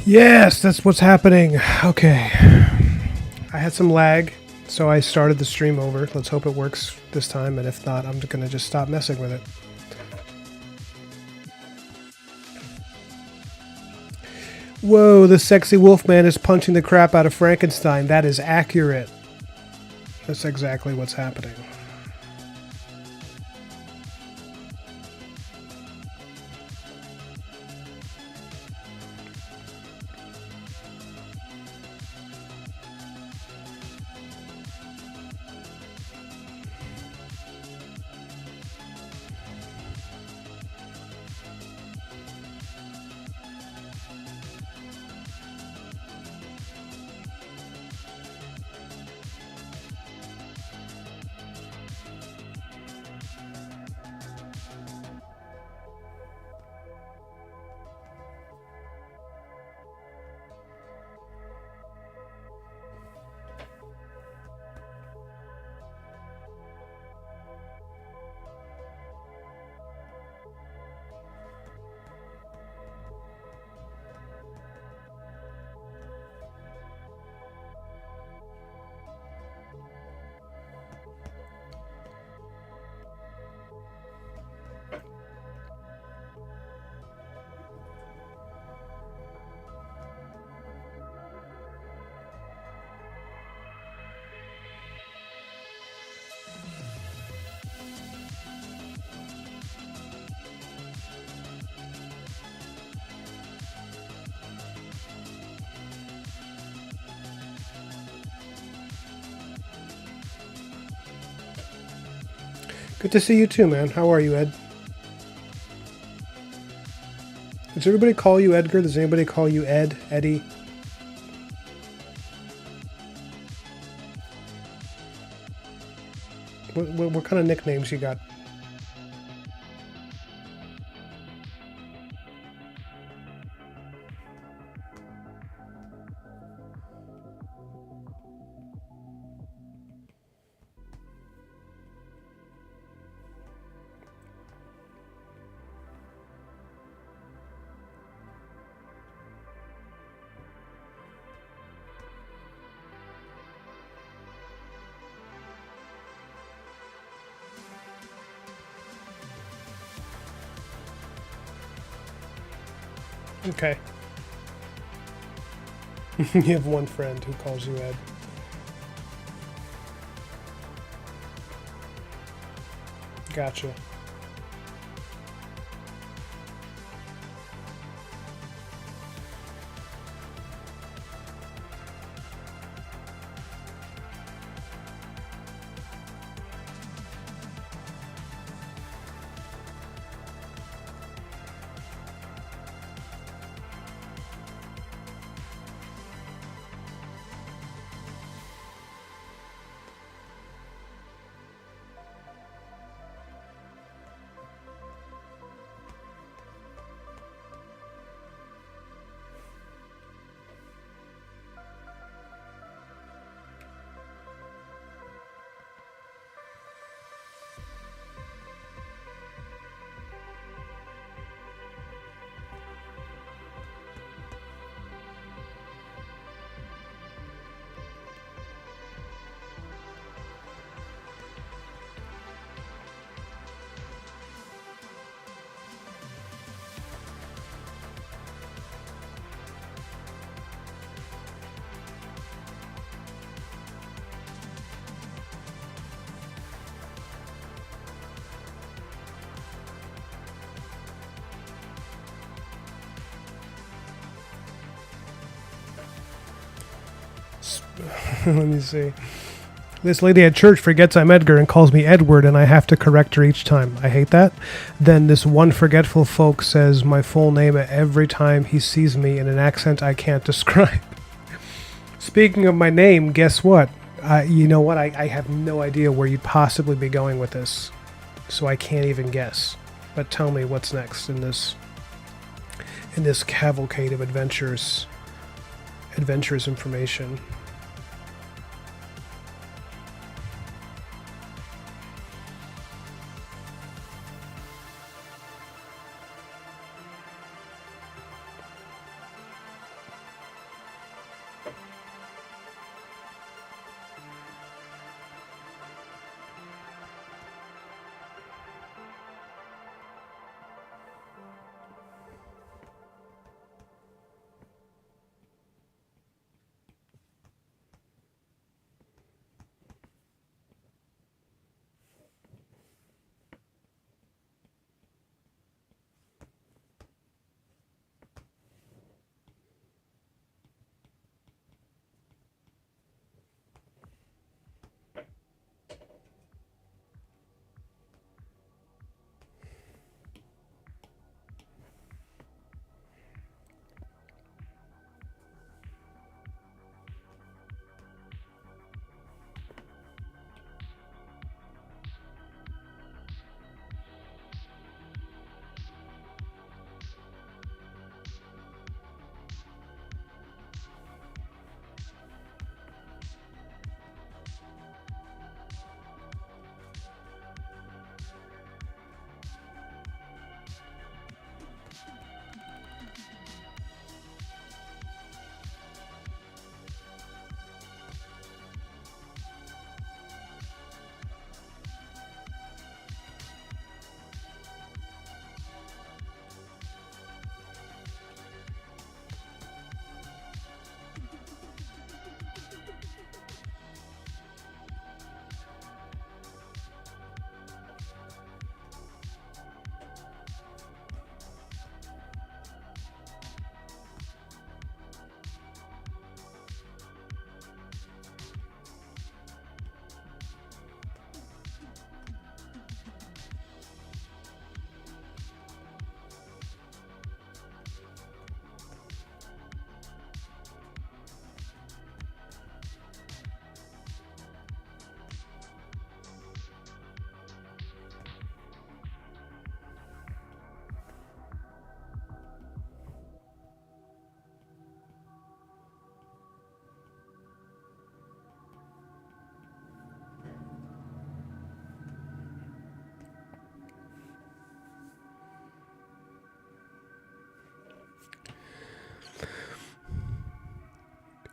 Yes, that's what's happening. Okay. I had some lag, so I started the stream over. Let's hope it works this time, and if not, I'm gonna just stop messing with it. Whoa, the sexy wolfman is punching the crap out of Frankenstein. That is accurate. That's exactly what's happening. Good to see you too, man. How are you, Ed? Does everybody call you Edgar? Does anybody call you Ed, Eddie? What kind of nicknames you got? Okay. You have one friend who calls you Ed. Gotcha. Let me see. This lady at church forgets I'm Edgar and calls me Edward, and I have to correct her each time. I hate that. Then this one forgetful folk says my full name every time he sees me in an accent I can't describe. Speaking of my name, guess what? You know what? I have no idea where you'd possibly be going with this, so I can't even guess. But tell me what's next in this cavalcade of adventurous information.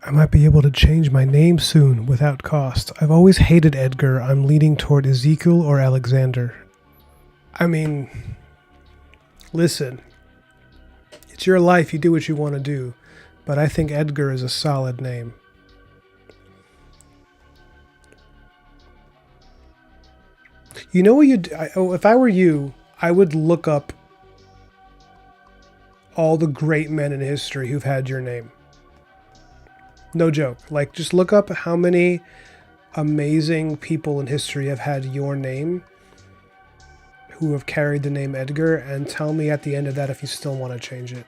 I might be able to change my name soon without cost. I've always hated Edgar. I'm leaning toward Ezekiel or Alexander. I mean, listen, it's your life. You do what you want to do. But I think Edgar is a solid name. You know what if I were you, I would look up all the great men in history who've had your name. No joke. Like, just look up how many amazing people in history have had your name, who have carried the name Edgar, and tell me at the end of that if you still want to change it.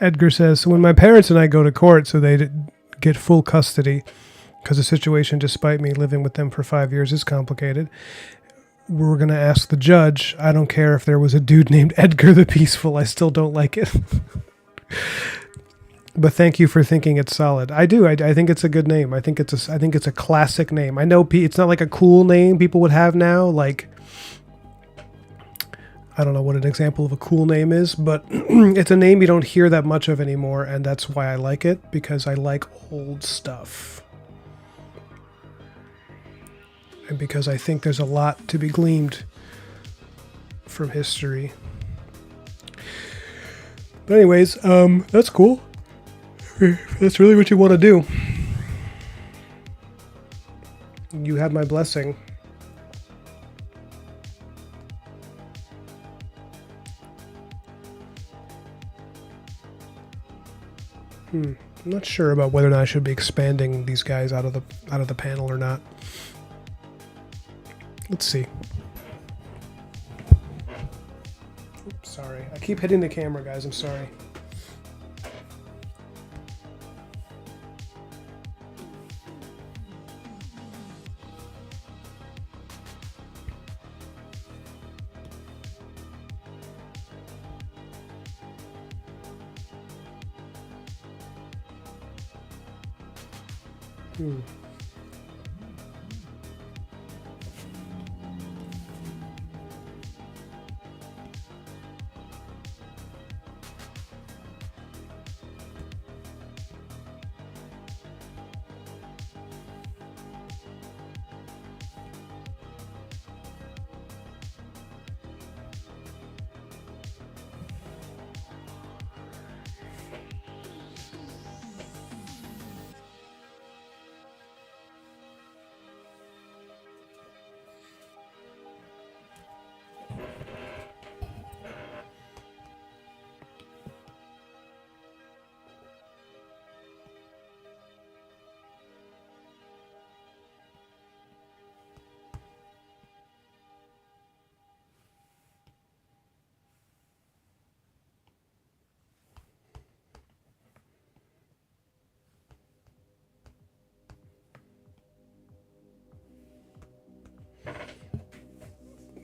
Edgar says, so when my parents and I go to court so they get full custody, because the situation, despite me living with them for 5 years, is complicated, we're going to ask the judge, I don't care if there was a dude named Edgar the Peaceful, I still don't like it. But thank you for thinking it's solid. I do. I think it's a good name. I think it's a classic name. I know it's not like a cool name people would have now. Like, I don't know what an example of a cool name is, but it's a name you don't hear that much of anymore, and that's why I like it, because I like old stuff. And because I think there's a lot to be gleaned from history. But anyways, that's cool. If that's really what you want to do, you have my blessing. I'm not sure about whether or not I should be expanding these guys out of the panel or not. Let's see. Oops, sorry. I keep hitting the camera, guys. I'm sorry.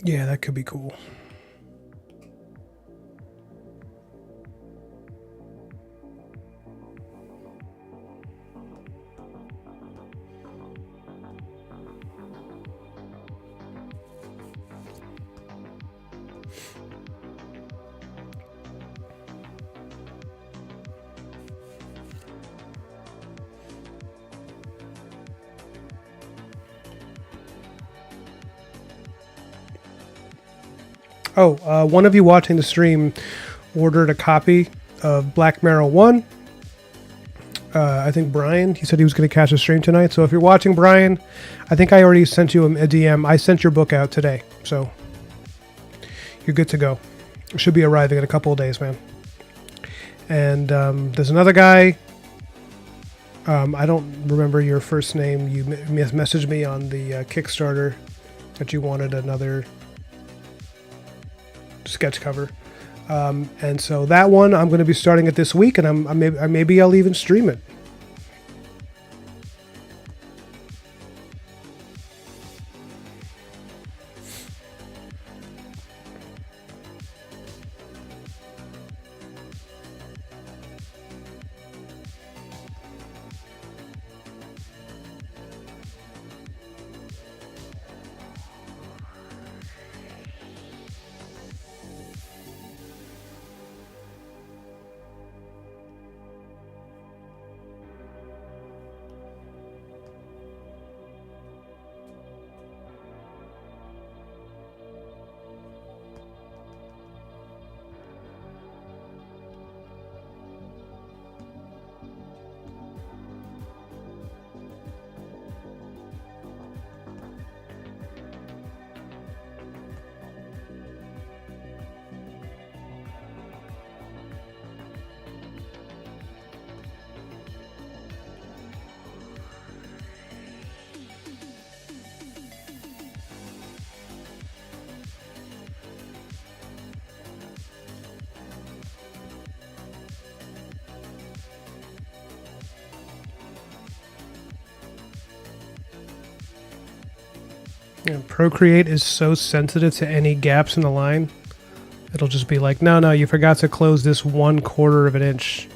Yeah, that could be cool. Oh, one of you watching the stream ordered a copy of Black Mirror 1. I think Brian, he said he was going to catch a stream tonight. So if you're watching, Brian, I think I already sent you a DM. I sent your book out today. So you're good to go. It should be arriving in a couple of days, man. And there's another guy. I don't remember your first name. You messaged me on the Kickstarter that you wanted another sketch cover, and so that one I'm going to be starting it this week, and maybe I'll even stream it. And Procreate is so sensitive to any gaps in the line. It'll just be like, no, you forgot to close this 1/4 of an inch.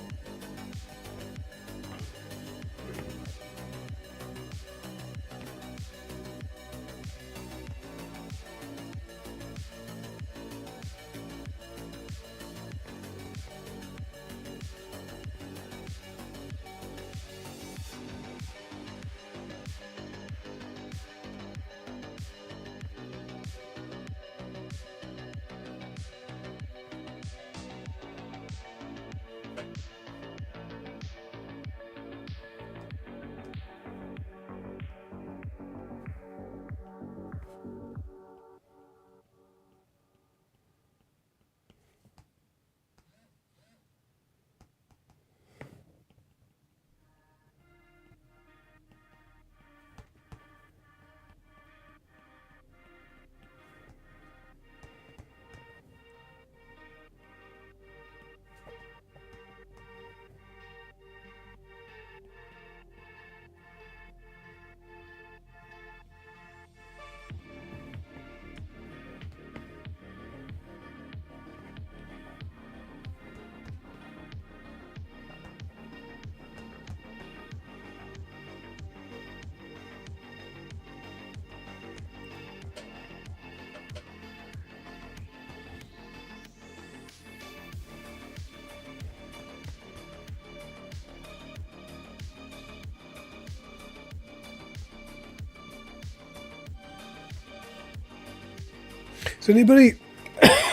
So anybody,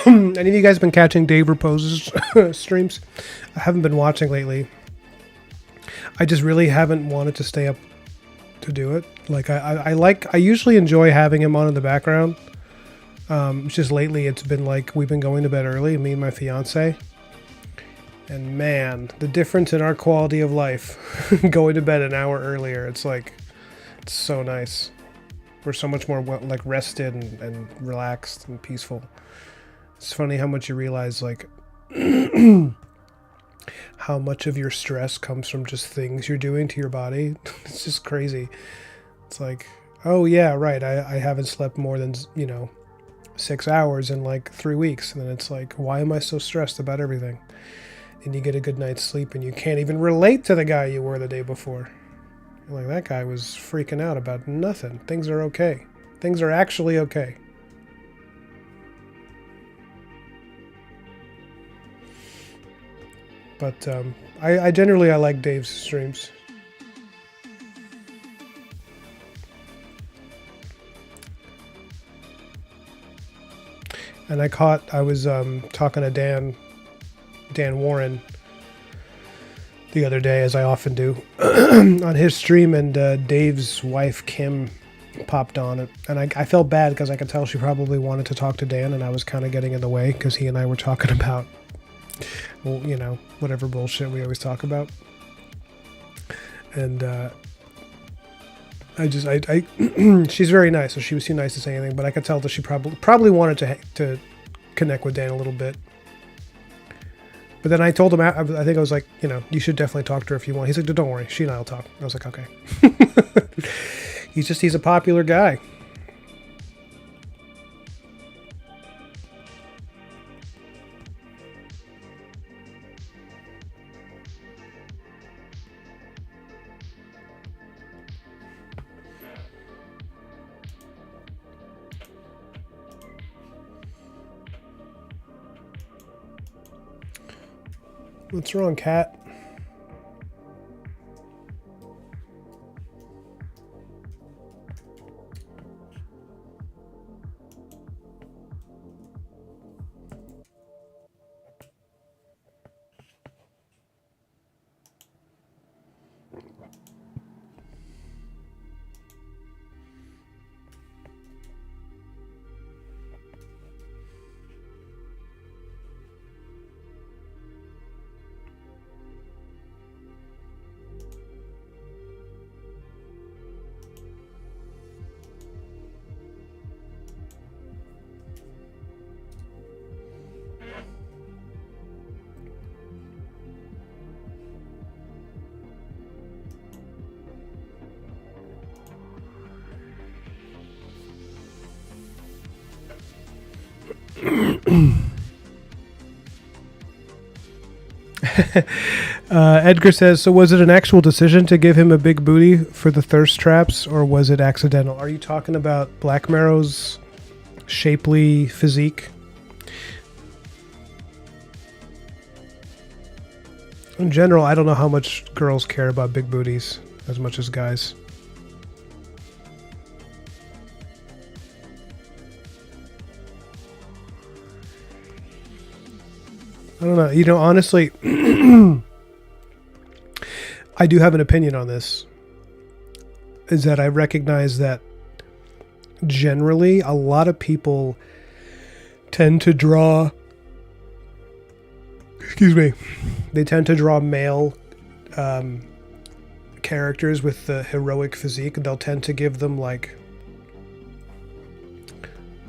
any of you guys been catching Dave Repose's streams? I haven't been watching lately. I just really haven't wanted to stay up to do it. Like I usually enjoy having him on in the background. It's just lately it's been like we've been going to bed early, me and my fiance. And man, the difference in our quality of life going to bed an hour earlier, it's like, it's so nice. We're so much more like rested and relaxed and peaceful. It's funny how much you realize like how much of your stress comes from just things you're doing to your body. It's just crazy. It's like, oh yeah, right. I haven't slept more than, 6 hours in like 3 weeks. And then it's like, why am I so stressed about everything? And you get a good night's sleep and you can't even relate to the guy you were the day before. Like, that guy was freaking out about nothing. Things are okay. Things are actually okay. But I generally like Dave's streams. And I was talking to Dan Warren the other day, as I often do, on his stream, and Dave's wife, Kim, popped on it. And I felt bad because I could tell she probably wanted to talk to Dan, and I was kind of getting in the way because he and I were talking about, well, whatever bullshit we always talk about. And she's very nice, so she was too nice to say anything, but I could tell that she probably wanted to connect with Dan a little bit. But then I told him, I think I was like, you should definitely talk to her if you want. He's like, don't worry, she and I will talk. I was like, okay. He's a popular guy. What's wrong, cat? Edgar says, so was it an actual decision to give him a big booty for the thirst traps, or was it accidental? Are you talking about Black Marrow's shapely physique? In general, I don't know how much girls care about big booties as much as guys. I don't know. You know, honestly, I do have an opinion on this. Is that I recognize that generally a lot of people tend to draw, excuse me, they tend to draw male characters with the heroic physique. They'll tend to give them like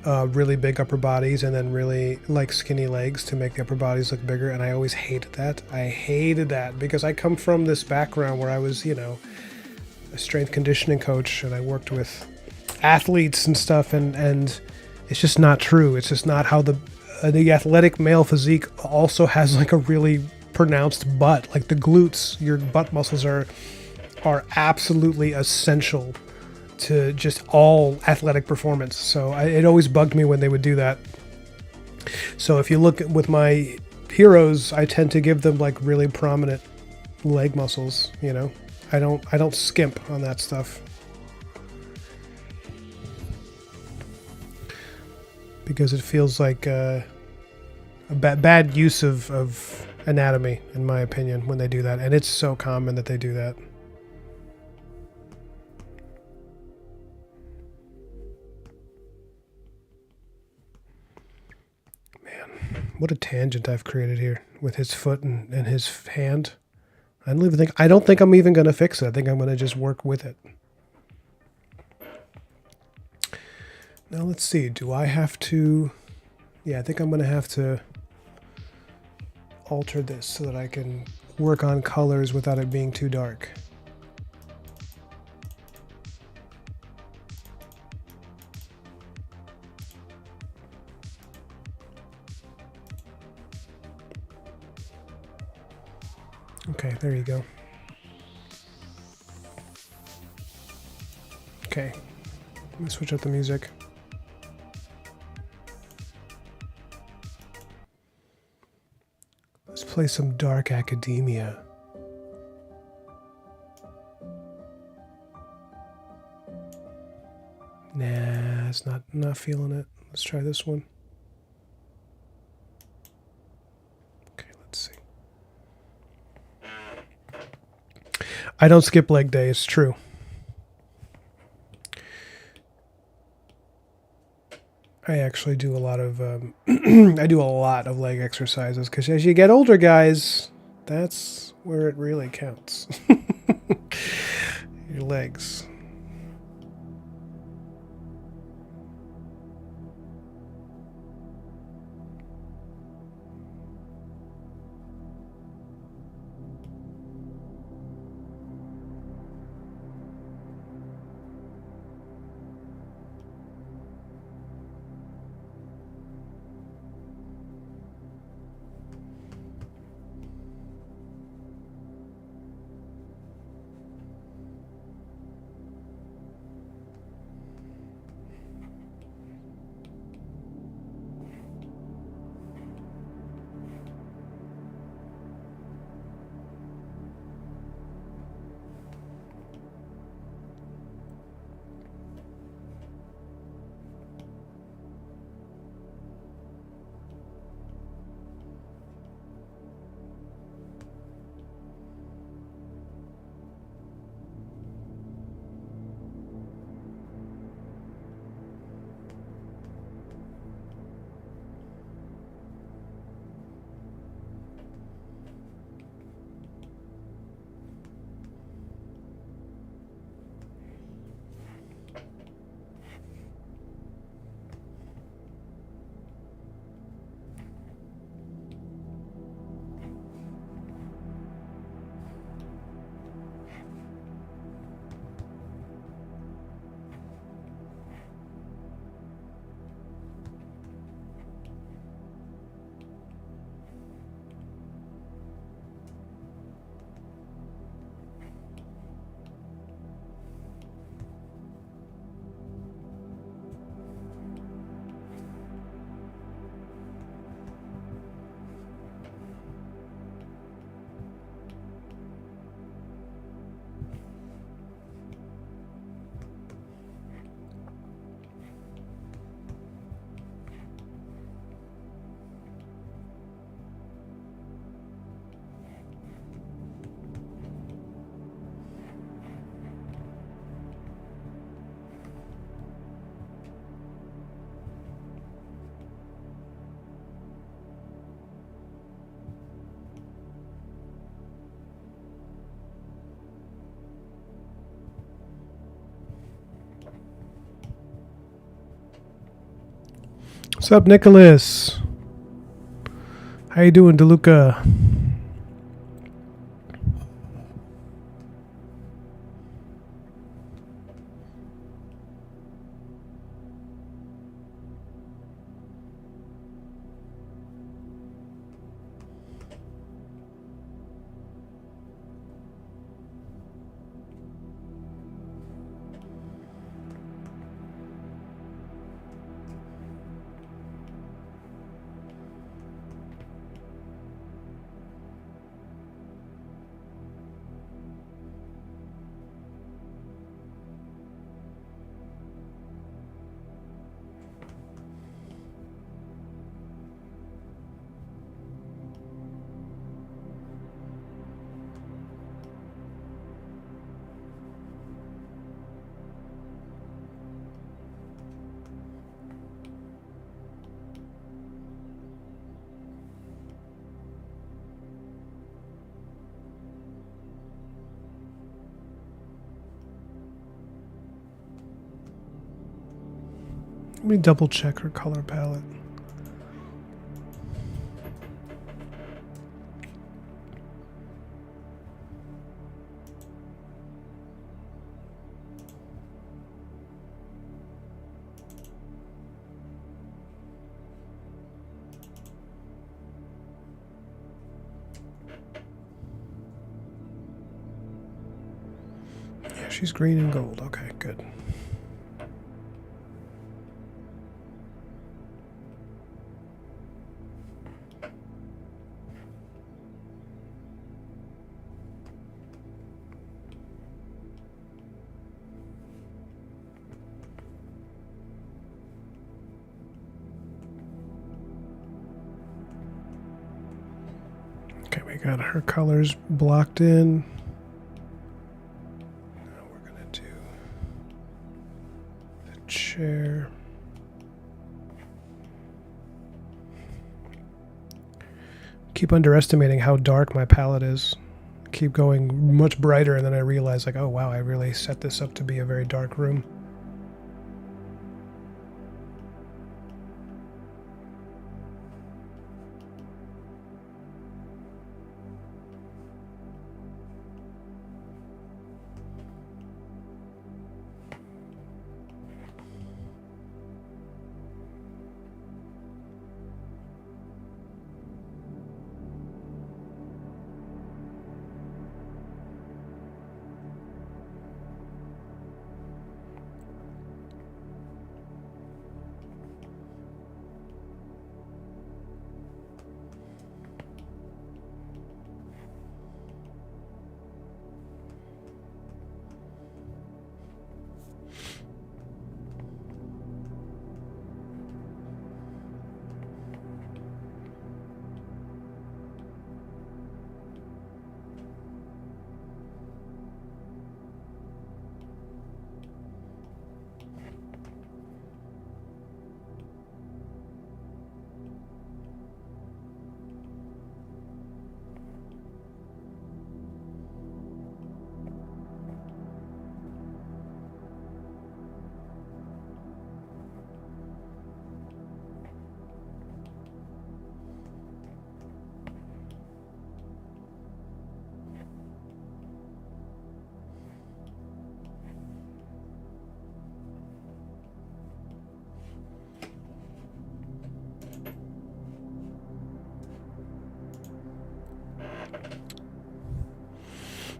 really big upper bodies and then really like skinny legs to make the upper bodies look bigger. And I always hated that. I hated that because I come from this background where I was, you know, a strength conditioning coach and I worked with athletes and stuff, and it's just not true. It's just not how the athletic male physique also has like a really pronounced butt. Like the glutes, your butt muscles are absolutely essential to just all athletic performance. So it always bugged me when they would do that. So if you look with my heroes, I tend to give them like really prominent leg muscles, you know. I don't skimp on that stuff. Because it feels like a bad use of anatomy, in my opinion, when they do that. And it's so common that they do that. Man, what a tangent I've created here with his foot and his hand. I don't think I'm even going to fix it. I think I'm going to just work with it. Now let's see. Do I have to... Yeah, I think I'm going to have to alter this so that I can work on colors without it being too dark. Okay, there you go. Okay, let me switch up the music. Let's play some Dark Academia. Nah, it's not feeling it. Let's try this one. Okay, let's see. I don't skip leg day, it's true. I actually do a lot of I do a lot of leg exercises because as you get older, guys, that's where it really counts. Your legs. What's up, Nicholas? How you doing, DeLuca? Let me double check her color palette. Yeah, she's green and gold. Okay, good. Okay, we got her colors blocked in. Now we're gonna do the chair. Keep underestimating how dark my palette is. Keep going much brighter, and then I realize, like, oh wow, I really set this up to be a very dark room.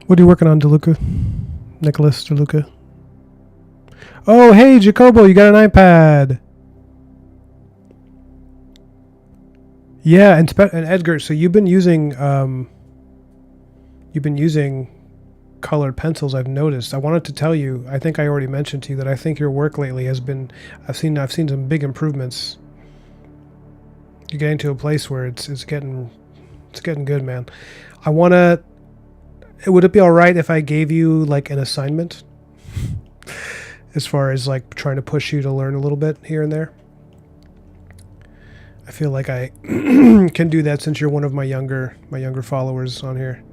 What are you working on, DeLuca? Nicholas DeLuca. Oh, hey, Jacobo, you got an iPad. Yeah, and Edgar, so you've been using colored pencils. I've noticed. I wanted to tell you. I think I already mentioned to you that I think your work lately has been. I've seen some big improvements. You're getting to a place where it's getting good, man. I want to. Would it be all right if I gave you like an assignment, as far as like trying to push you to learn a little bit here and there? I feel like I can do that since you're one of my younger followers on here.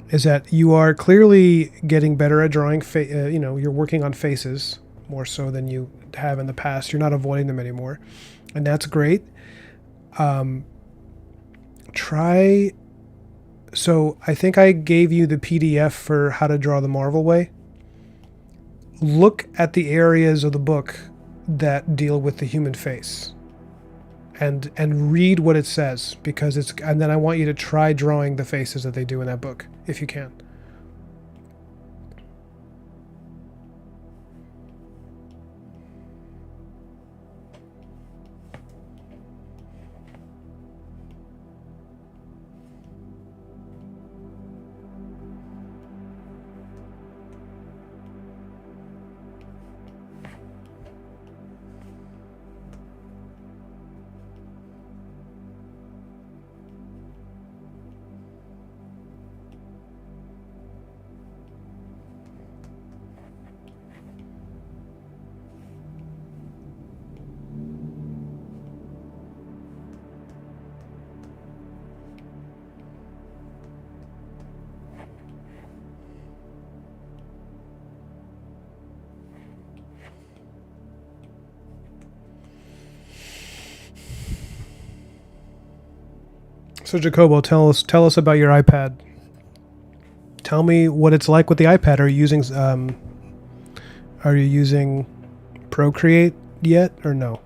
Is that you are clearly getting better at drawing. You're working on faces more so than you have in the past. You're not avoiding them anymore, and that's great. Try. So I think I gave you the PDF for how to draw the Marvel way. Look at the areas of the book that deal with the human face, and read what it says, because it's. And then I want you to try drawing the faces that they do in that book if you can. So Jacobo, tell us about your iPad. Tell me what it's like with the iPad. Are you using Procreate yet or no?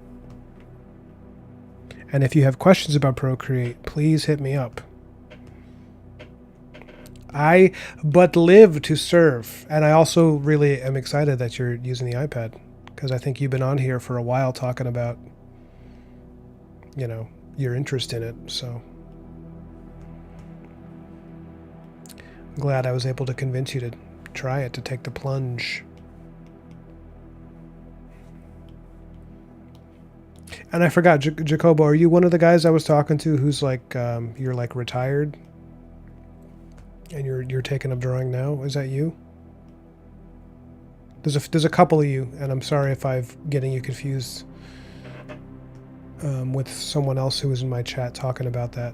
And if you have questions about Procreate, please hit me up. I but live to serve, and I also really am excited that you're using the iPad, because I think you've been on here for a while talking about, your interest in it. So I'm glad I was able to convince you to try it, to take the plunge. And I forgot, Jacobo, are you one of the guys I was talking to who's like, you're like retired, and you're taking up drawing now? Is that you? There's a couple of you, and I'm sorry if I'm getting you confused with someone else who was in my chat talking about that.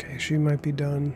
Okay, she might be done.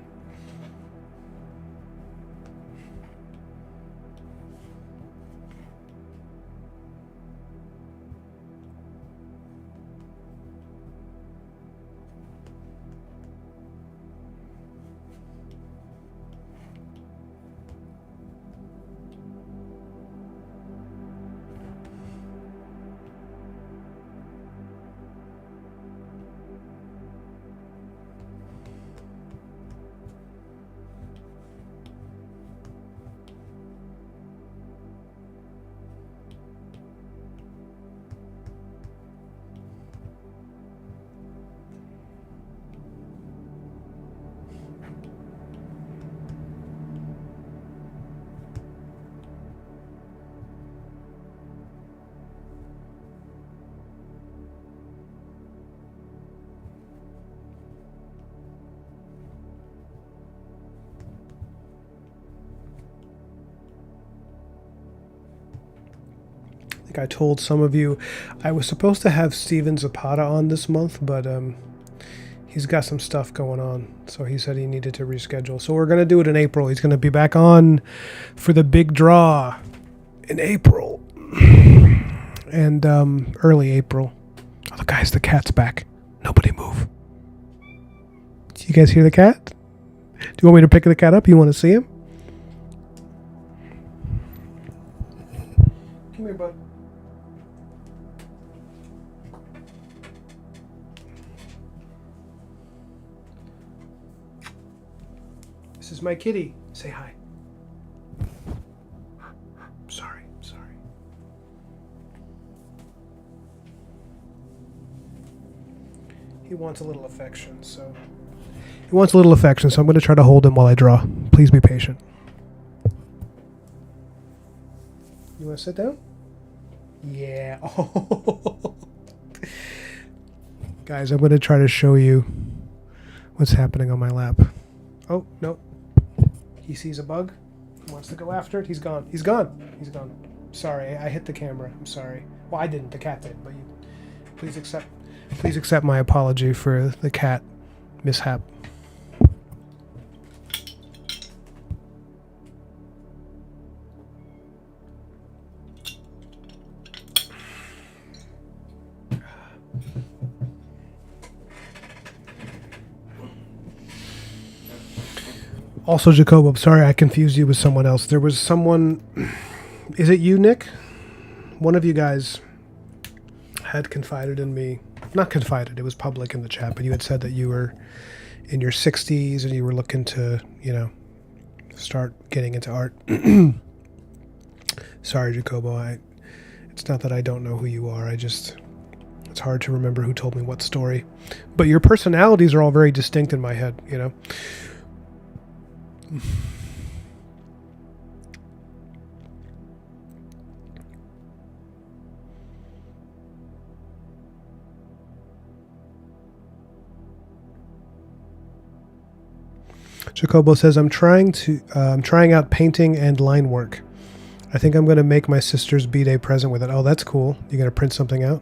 I told some of you I was supposed to have Steven Zapata on this month, but he's got some stuff going on, so he said he needed to reschedule. So we're going to do it in April. He's going to be back on for the big draw in April. And early April. Oh, the cat's back. Nobody move. Do you guys hear the cat? you want me to pick the cat up? You want to see him? Come here, bud. This is my kitty. Say hi. Sorry. He wants a little affection, so... I'm going to try to hold him while I draw. Please be patient. You want to sit down? Yeah. Oh. Guys, I'm going to try to show you what's happening on my lap. Oh, no. He sees a bug. He wants to go after it. He's gone. He's gone. Sorry, I hit the camera. I'm sorry. Well, I didn't. The cat did. But please accept my apology for the cat mishap. Also, Jacob, I'm sorry I confused you with someone else. There was someone... Is it you, Nick? One of you guys had confided in me. Not confided, it was public in the chat, but you had said that you were in your 60s and you were looking to, start getting into art. Sorry, Jacobo. It's not that I don't know who you are. It's hard to remember who told me what story. But your personalities are all very distinct in my head, Jacobo says, I'm trying out painting and line work. I think I'm going to make my sister's B-Day present with it. Oh, that's cool. You going to print something out?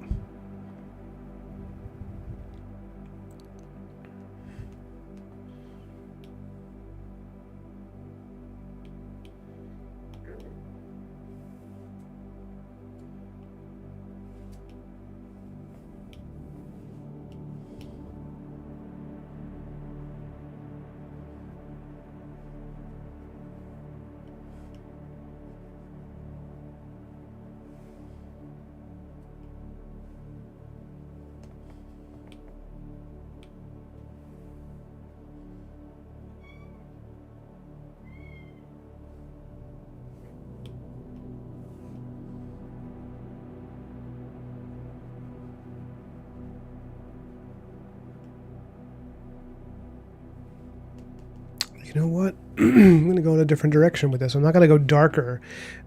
You know what? I'm going to go in a different direction with this. I'm not going to go darker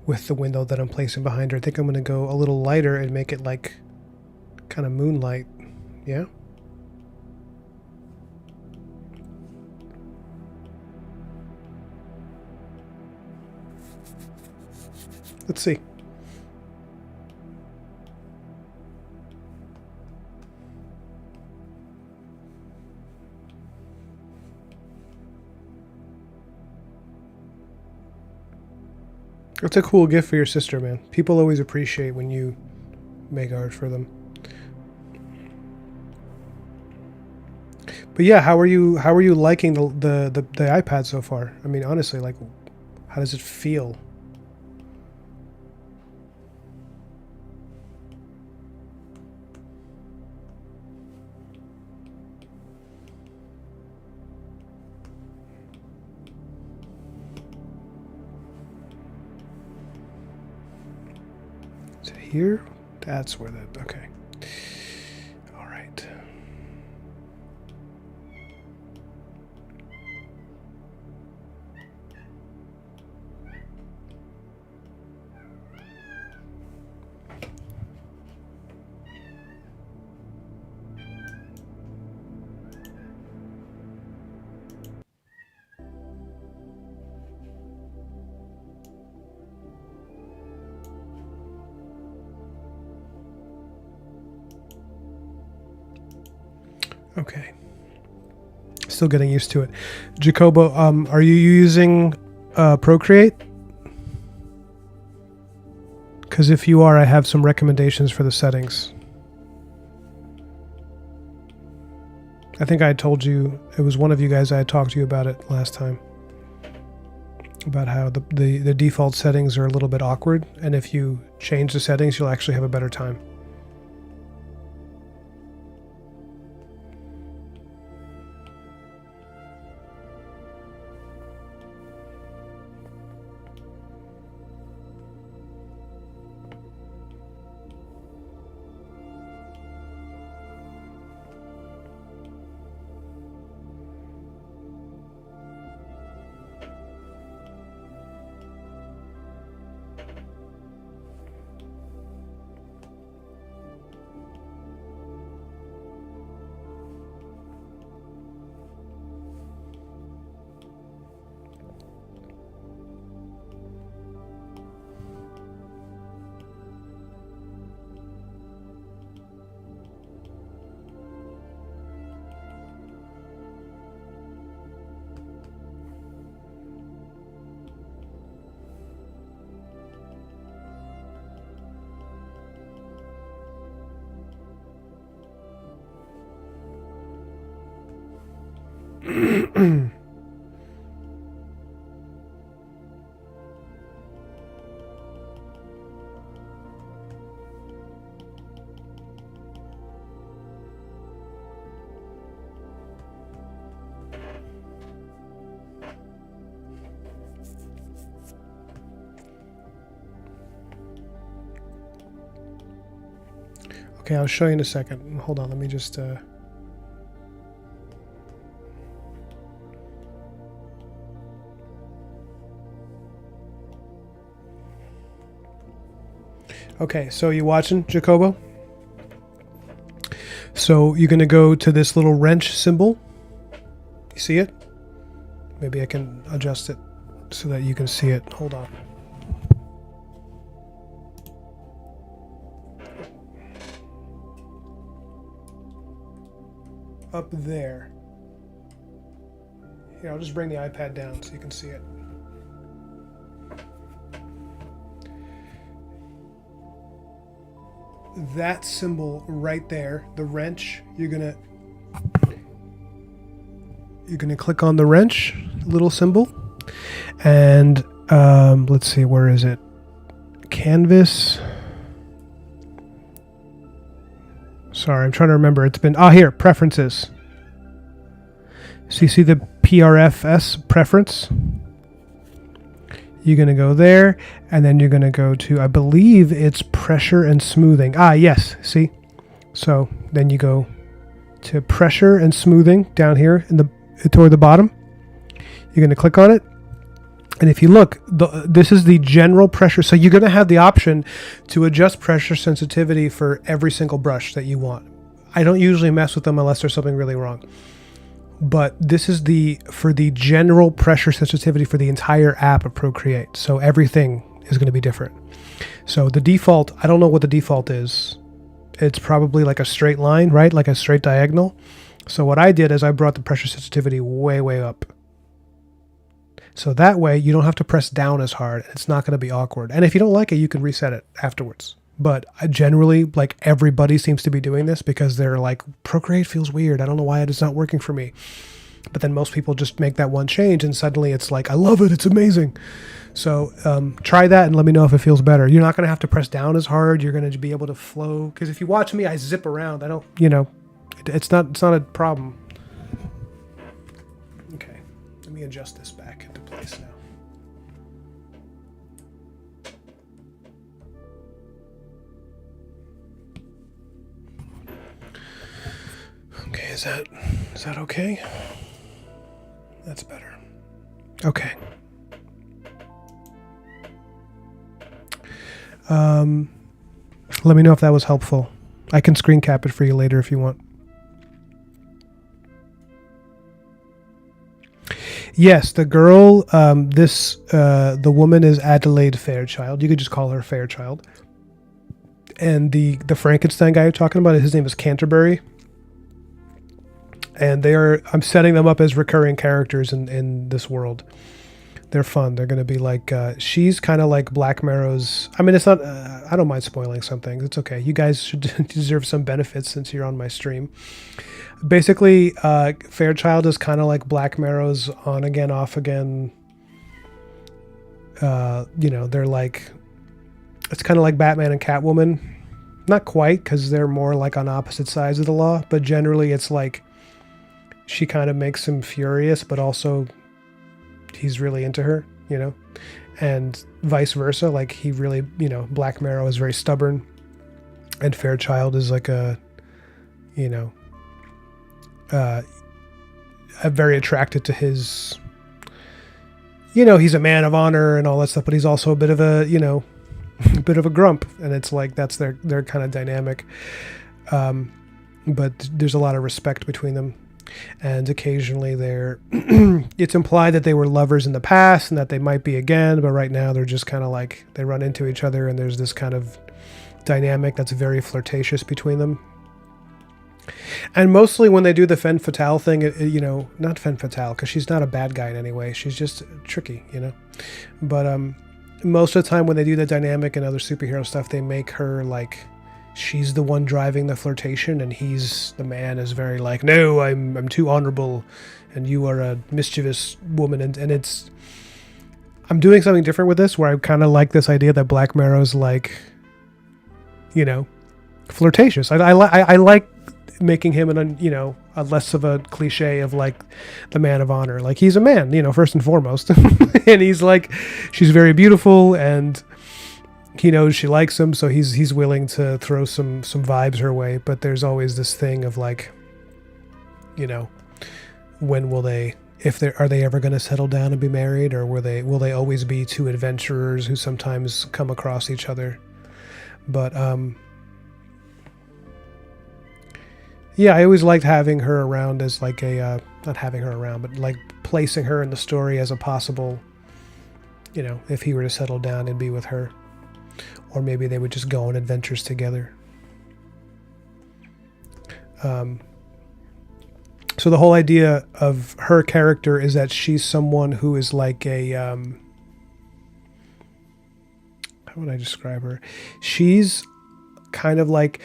with the window that I'm placing behind her. I think I'm going to go a little lighter and make it like kind of moonlight. Yeah? Let's see. It's a cool gift for your sister, man. People always appreciate when you make art for them. But yeah, how are you liking the iPad so far? I mean, honestly, like, how does it feel? Is it here? That's where the... Okay. All right. Okay. Still getting used to it. Jacobo, are you using Procreate? Because if you are, I have some recommendations for the settings. I think I told you, it was one of you guys I had talked to you about it last time. About how the default settings are a little bit awkward, and if you change the settings, you'll actually have a better time. Okay, I'll show you in a second. Hold on, let me just... Okay, so you watching, Jacobo? So you're going to go to this little wrench symbol. You see it? Maybe I can adjust it so that you can see it. Hold on. Up there. Here, I'll just bring the iPad down so you can see it. That symbol right there, the wrench, you're gonna click on the wrench, little symbol, and let's see, where is it? Canvas. Sorry, I'm trying to remember. It's been here, preferences. So you see the PRFS preference? You're going to go there, and then you're going to go to, I believe it's pressure and smoothing. Yes, see? So then you go to pressure and smoothing down here toward the bottom. You're going to click on it. And if you look, this is the general pressure. So you're going to have the option to adjust pressure sensitivity for every single brush that you want. I don't usually mess with them unless there's something really wrong. But this is for the general pressure sensitivity for the entire app of Procreate. So everything is going to be different. So the default, I don't know what the default is. It's probably like a straight line, right? Like a straight diagonal. So what I did is I brought the pressure sensitivity way, way up. So that way you don't have to press down as hard. It's not going to be awkward. And if you don't like it, you can reset it afterwards. But I generally, like, everybody seems to be doing this because they're like, Procreate feels weird. I don't know why it's not working for me. But then most people just make that one change and suddenly it's like, I love it. It's amazing. So try that and let me know if it feels better. You're not going to have to press down as hard. You're going to be able to flow. Because if you watch me, I zip around. I don't, it's not a problem. Okay. Let me adjust this back into place now. Okay, is that okay? That's better. Okay. Let me know if that was helpful. I can screen cap it for you later if you want. Yes, the girl, the woman is Adelaide Fairchild. You could just call her Fairchild. And the Frankenstein guy you're talking about, his name is Canterbury. And I'm setting them up as recurring characters in this world. They're fun. They're going to be like, she's kind of like Black Marrow's. I mean, it's not, I don't mind spoiling some things. It's okay. You guys should deserve some benefits since you're on my stream. Basically, Fairchild is kind of like Black Marrow's on again, off again. They're like, it's kind of like Batman and Catwoman. Not quite, because they're more like on opposite sides of the law, but generally it's like she kind of makes him furious, but also he's really into her, and vice versa. Like he really, Black Marrow is very stubborn, and Fairchild is like very attracted to his, he's a man of honor and all that stuff, but he's also a bit of a, a bit of a grump, and it's like that's their kind of dynamic. But there's a lot of respect between them, and occasionally it's implied that they were lovers in the past and that they might be again, but right now they're just kind of like they run into each other, and there's this kind of dynamic that's very flirtatious between them. And mostly when they do the femme fatale thing, not femme fatale, because she's not a bad guy in any way. She's just tricky, But most of the time when they do the dynamic and other superhero stuff, they make her like she's the one driving the flirtation, and the man is very like, no, I'm too honorable, and you are a mischievous woman, and it's I'm doing something different with this, where I kind of like this idea that Black Marrow's like, flirtatious. I like making him a less of a cliche of like the man of honor. Like he's a man, first and foremost, and he's like, she's very beautiful, and he knows she likes him, so he's willing to throw some vibes her way. But there's always this thing of like, when will they? Are they ever going to settle down and be married, or will they always be two adventurers who sometimes come across each other? But yeah, I always liked having her around as like not having her around, but like placing her in the story as a possible, if he were to settle down and be with her, or maybe they would just go on adventures together. So the whole idea of her character is that she's someone who is like a, how would I describe her? She's kind of like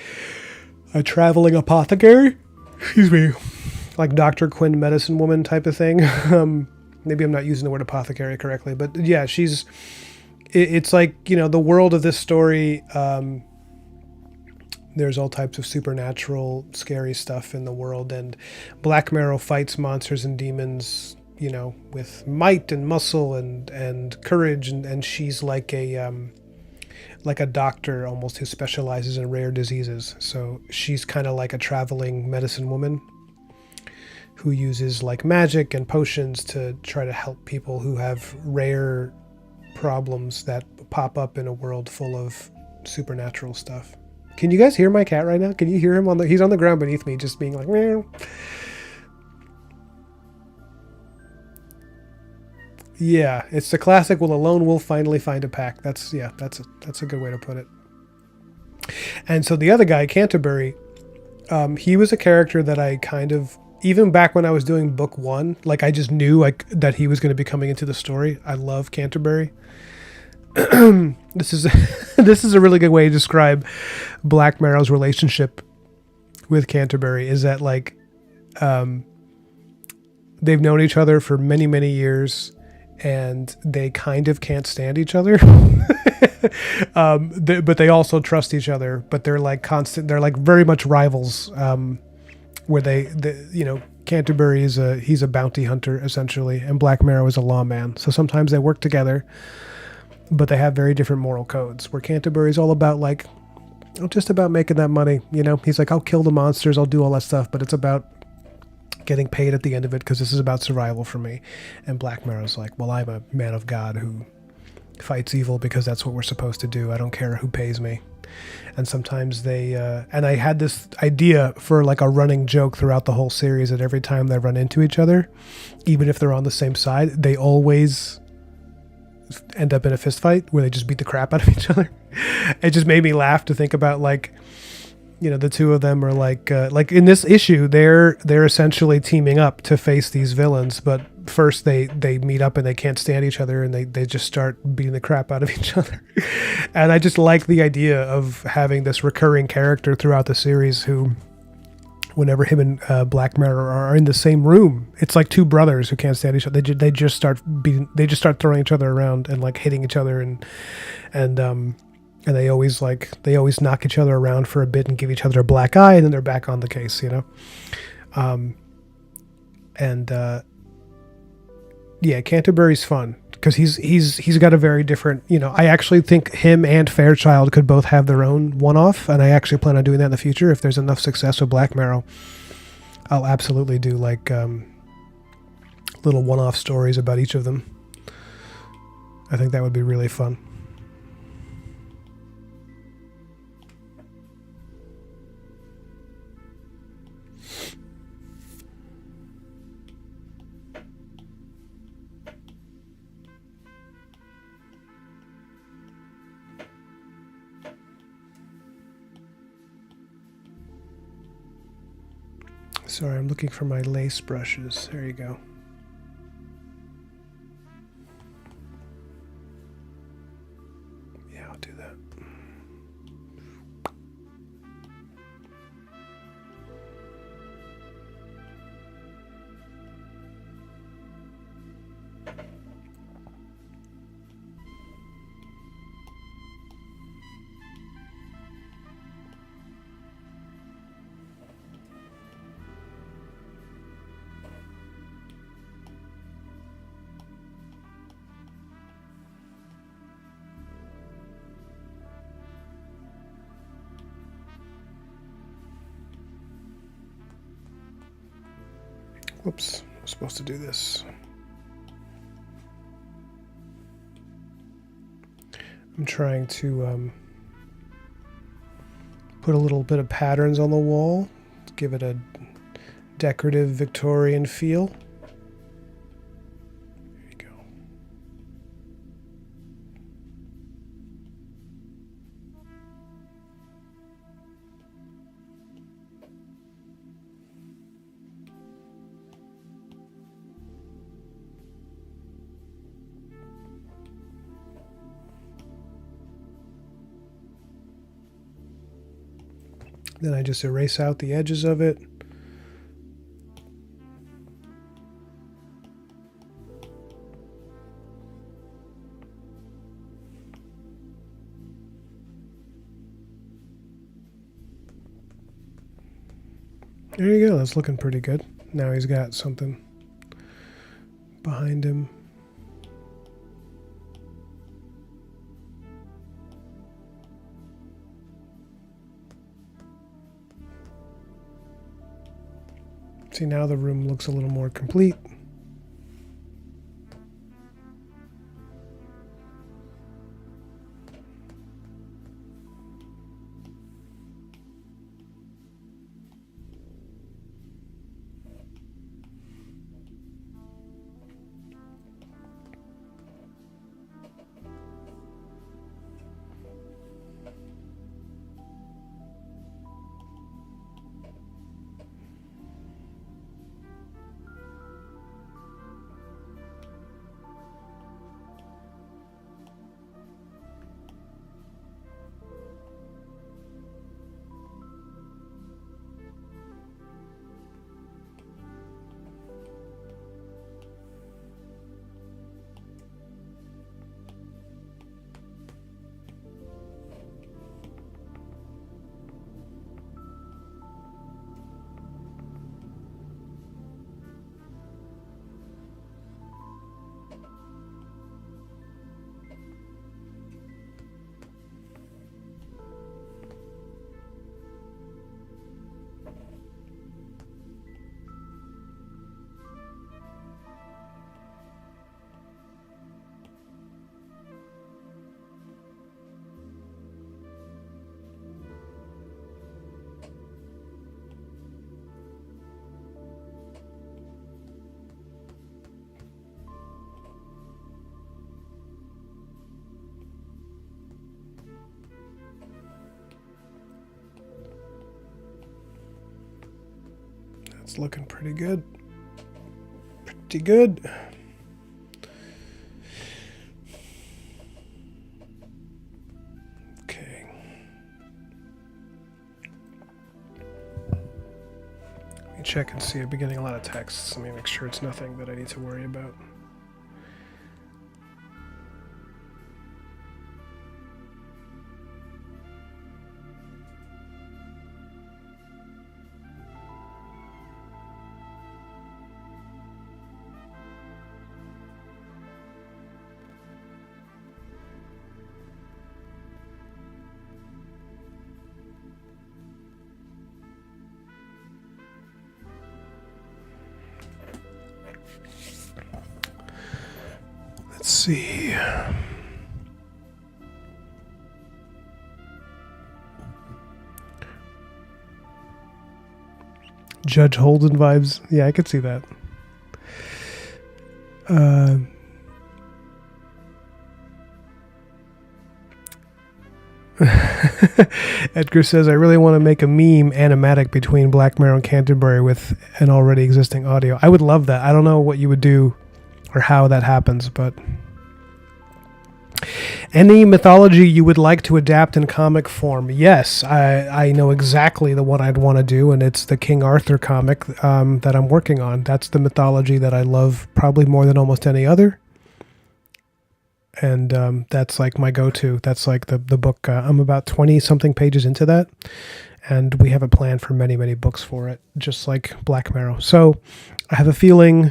a traveling apothecary. Excuse me. Like Dr. Quinn medicine woman type of thing. Maybe I'm not using the word apothecary correctly, but yeah, it's like, the world of this story, there's all types of supernatural, scary stuff in the world, and Black Marrow fights monsters and demons, with might and muscle and courage, and she's like a doctor almost who specializes in rare diseases. So she's kind of like a traveling medicine woman who uses like magic and potions to try to help people who have rare problems that pop up in a world full of supernatural stuff. Can you guys hear my cat right now? Can you hear him he's on the ground beneath me just being like, meow. Yeah, it's the classic, will a lone wolf finally find a pack? That's a good way to put it. And so the other guy, Canterbury, he was a character that I kind of, even back when I was doing book 1, like I just knew that he was going to be coming into the story. I love Canterbury. This is a really good way to describe Black Marrow's relationship with Canterbury, is that like they've known each other for many, many years, and they kind of can't stand each other. But they also trust each other, but they're like they're like very much rivals, where Canterbury he's a bounty hunter essentially, and Black Marrow is a lawman. So sometimes they work together, but they have very different moral codes, where Canterbury's all about like, just about making that money. He's like, I'll kill the monsters, I'll do all that stuff, but it's about getting paid at the end of it, because this is about survival for me. And Black Marrow's like, well, I'm a man of God who fights evil because that's what we're supposed to do. I don't care who pays me. And sometimes and I had this idea for like a running joke throughout the whole series, that every time they run into each other, even if they're on the same side, they always end up in a fist fight where they just beat the crap out of each other. It just made me laugh to think about like, the two of them are like in this issue, they're essentially teaming up to face these villains, but first they meet up and they can't stand each other, and they just start beating the crap out of each other. And I just like the idea of having this recurring character throughout the series who whenever him and Black Mirror are in the same room, it's like two brothers who can't stand each other. They just start throwing each other around and like hitting each other, and they always knock each other around for a bit and give each other a black eye, and then they're back on the case, yeah, Canterbury's fun because he's got a very different, I actually think him and Fairchild could both have their own one-off, and I actually plan on doing that in the future. If there's enough success with Black Mirror, I'll absolutely do like little one-off stories about each of them. I think that would be really fun. Sorry, I'm looking for my lace brushes. There you go. Yeah, I'll do that. Whoops, I'm supposed to do this. I'm trying to put a little bit of patterns on the wall to give it a decorative Victorian feel. There you go. Then I just erase out the edges of it. There you go, that's looking pretty good. Now he's got something behind him. See, now the room looks a little more complete. It's looking pretty good. Pretty good. Okay. check and see. I've been getting a lot of texts. Let me make sure it's nothing that I need to worry about. Let's see. Judge Holden vibes. Yeah, I could see that. Edgar says, I really want to make a meme animatic between Black Mirror and Canterbury with an already existing audio. I would love that. I don't know what you would do or how that happens, but any mythology you would like to adapt in comic form? Yes, I know exactly the one I'd want to do, and it's the King Arthur comic that I'm working on. That's the mythology that I love probably more than almost any other. And that's like my go-to. That's like the book. I'm about 20-something pages into that, and we have a plan for many, many books for it, just like Black Mirror. So I have a feeling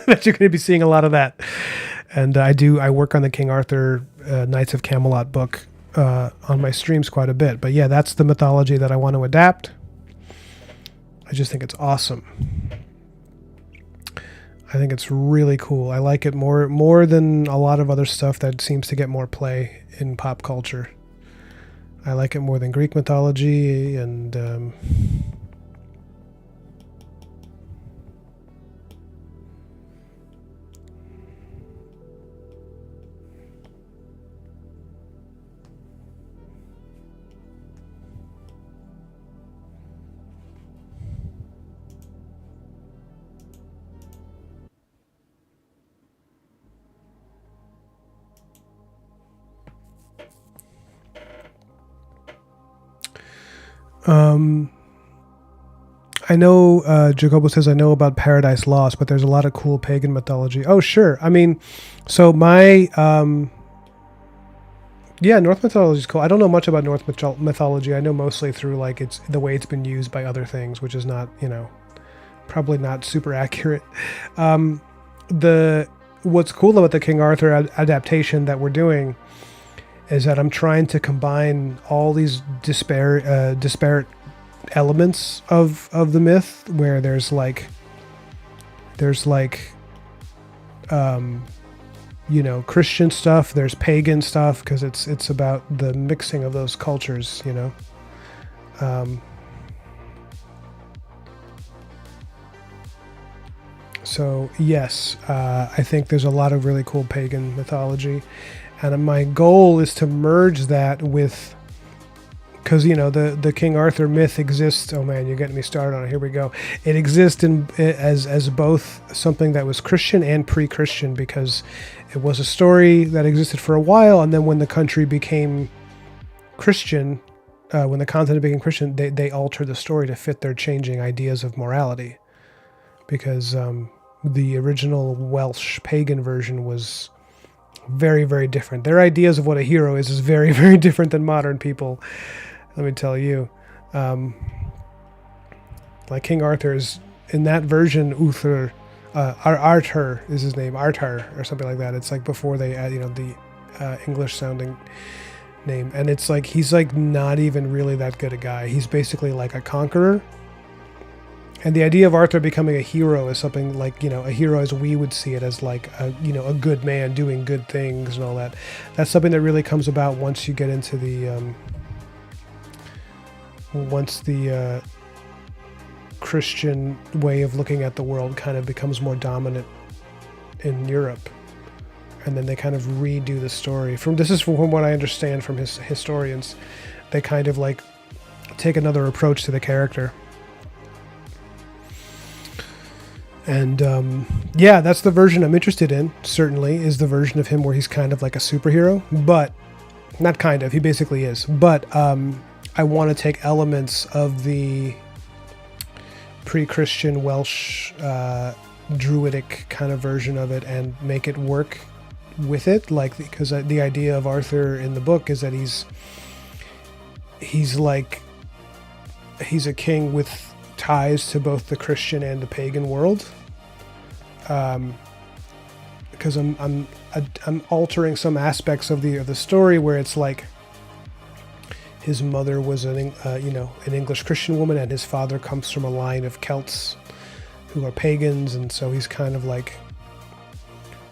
that you're going to be seeing a lot of that. And I work on the King Arthur Knights of Camelot book on my streams quite a bit. But yeah, that's the mythology that I want to adapt. I just think it's awesome. I think it's really cool. I like it more than a lot of other stuff that seems to get more play in pop culture. I like it more than Greek mythology and I know Jacobo says I know about Paradise Lost, but there's a lot of cool pagan mythology. Oh, sure. I mean, so my Norse mythology is cool. I don't know much about Norse mythology. I know mostly through like it's the way it's been used by other things, which is not, probably not super accurate. What's cool about the King Arthur adaptation that we're doing is that I'm trying to combine all these disparate elements of the myth, where there's Christian stuff, there's pagan stuff, because it's about the mixing of those cultures, So yes, I think there's a lot of really cool pagan mythology, and my goal is to merge that with, because the King Arthur myth exists. Oh man, you're getting me started on it. Here we go. It exists as both something that was Christian and pre-Christian, because it was a story that existed for a while, and then when the country became Christian, when the continent became Christian, they altered the story to fit their changing ideas of morality, because the original Welsh pagan version was very, very different. Their ideas of what a hero is very, very different than modern people. Let me tell you. Like King Arthur is, in that version, Arthur is his name, Arthur or something like that. It's like before they add, the English sounding name. And it's like, he's like not even really that good a guy. He's basically like a conqueror. And the idea of Arthur becoming a hero is something like, a hero as we would see it, as like a good man doing good things and all that. That's something that really comes about once you get into the Christian way of looking at the world kind of becomes more dominant in Europe. And then they kind of redo the story. This is from what I understand from historians. They kind of like take another approach to the character. And that's the version I'm interested in, certainly, is the version of him where he's kind of like a superhero. But, not kind of, he basically is. But I want to take elements of the pre-Christian Welsh druidic kind of version of it and make it work with it, like, because the idea of Arthur in the book is that he's a king with ties to both the Christian and the pagan world. Because I'm altering some aspects of the story where it's like his mother was an English Christian woman, and his father comes from a line of Celts who are pagans, and so he's kind of like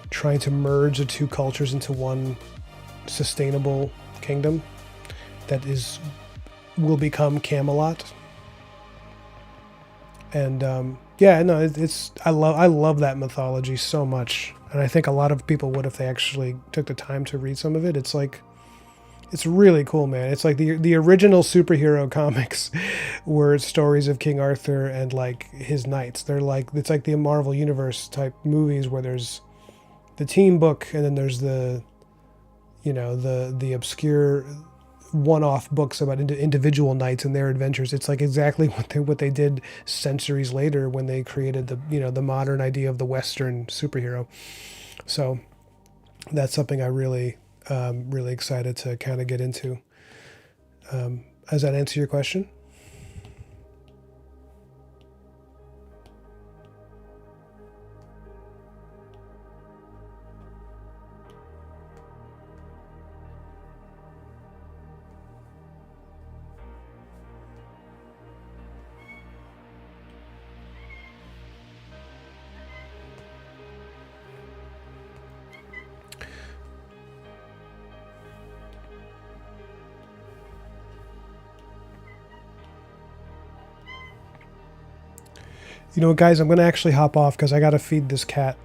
trying to merge the two cultures into one sustainable kingdom that will become Camelot. And I love that mythology so much, and I think a lot of people would if they actually took the time to read some of it. It's like, it's really cool, man. It's like the original superhero comics were stories of King Arthur and like his knights. They're like, it's like the Marvel Universe type movies where there's the team book and then there's the obscure one-off books about individual knights and their adventures. It's like exactly what they did centuries later when they created the modern idea of the Western superhero. So that's something I really excited to kind of get into. Does that answer your question? You know what, guys, I'm going to actually hop off because I got to feed this cat.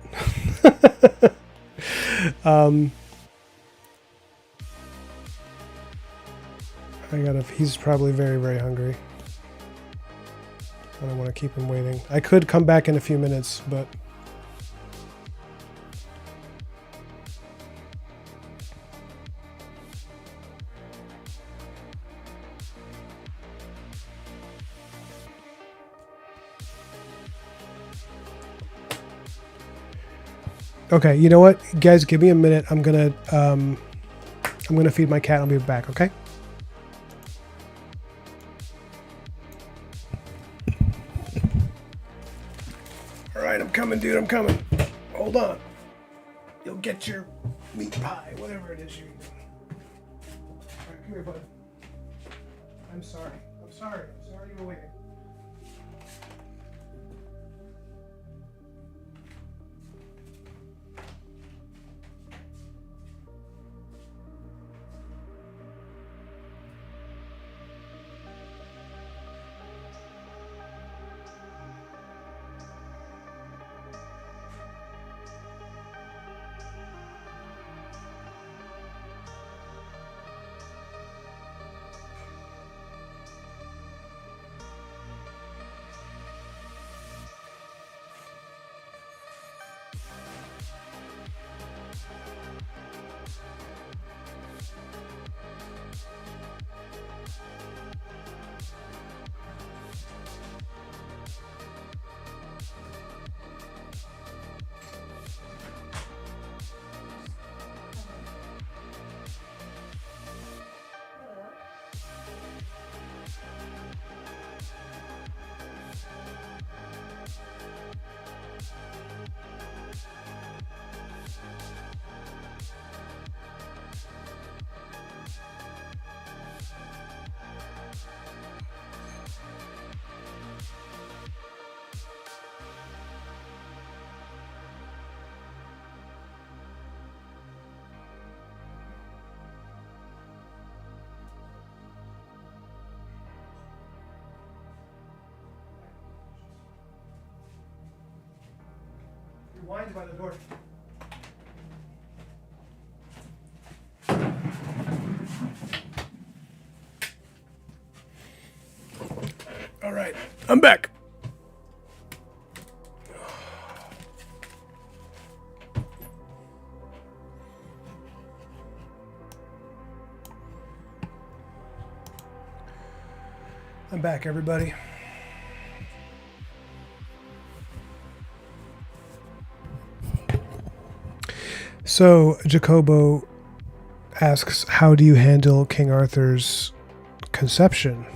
He's probably very, very hungry. I don't want to keep him waiting. I could come back in a few minutes, but... Okay, you know what, guys? Give me a minute. I'm gonna feed my cat. I'll be back. Okay. All right, I'm coming, dude. I'm coming. Hold on. You'll get your meat pie, whatever it is you eat. All right, come here, bud. I'm sorry. I'm sorry you were waiting. Wine's by the door. All right, I'm back. I'm back, everybody. So Jacobo asks, how do you handle King Arthur's conception?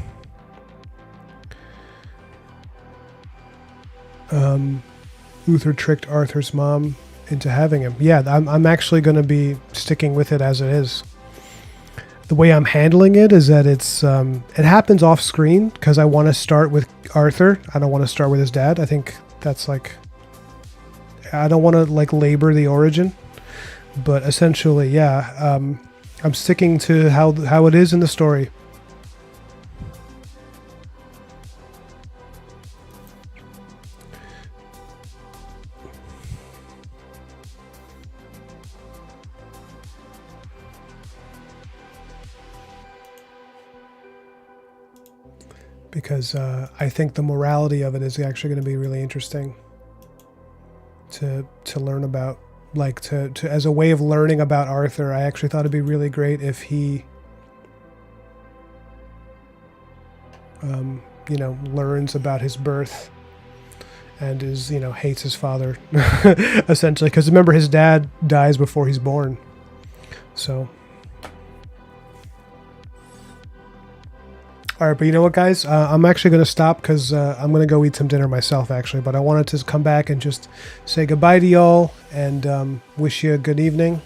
Uther tricked Arthur's mom into having him. Yeah, I'm actually going to be sticking with it as it is. The way I'm handling it is that it happens off screen because I want to start with Arthur. I don't want to start with his dad. I think that's like, I don't want to like labor the origin, but essentially, yeah, I'm sticking to how it is in the story. Because I think the morality of it is actually going to be really interesting to learn about. Like to as a way of learning about Arthur, I actually thought it'd be really great if he, learns about his birth and hates his father, essentially. Because remember, his dad dies before he's born, so. All right, but you know what, guys? I'm actually going to stop because I'm going to go eat some dinner myself, actually. But I wanted to come back and just say goodbye to y'all and wish you a good evening.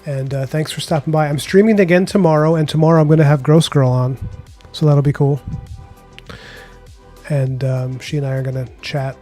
And thanks for stopping by. I'm streaming again tomorrow, and tomorrow I'm going to have Gross Girl on. So that'll be cool. And she and I are going to chat